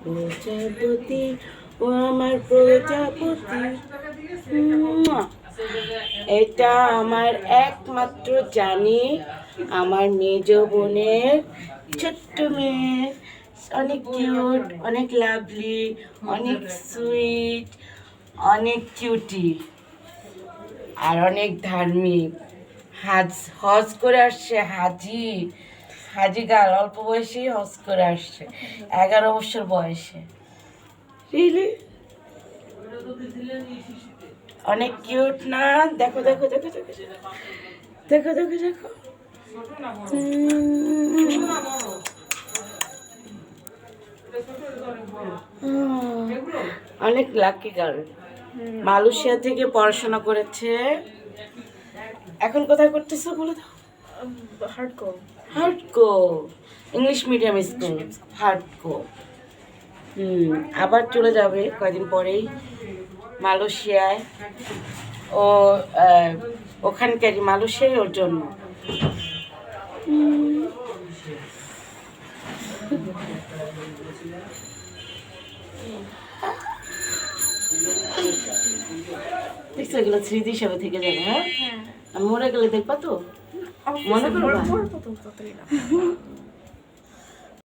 প্রজাপতি ও আমার প্রজাপতি। মুয়া। এটা আমার একমাত্র জানি, আমার মেজ বোনের ছোট্ট মেয়ে, অনেক কিউট, অনেক লাভলি, অনেক সুইট, অনেক কিউটি, আর অনেক ধার্মিক। হজ করে আসছে, হাজি হাজি গাল, অল্প বয়সেই হজ করে আসছে, 11 বছর বয়সে। রিয়েলি অনেক কিউট না? দেখো দেখো দেখো দেখো দেখো দেখো দেখো। অনেক লাকি গার্ল। মালয়েশিয়া থেকে পড়াশোনা করেছে। এখন কোথায় করতেছো বলে দাও? হার্টকো ইংলিশ মিডিয়াম স্কুল, হার্টকো। আবার চলে যাবে কয়দিন পরেই মালয়েশিয়ায়। ও ওখানকারই, মালয়েশিয়ায় ওর জন্য। দেখছো, এগুলো স্মৃতি হিসাবে থেকে যাবে। হ্যাঁ, আমি মরে গেলে দেখবা তো, মনে করবা।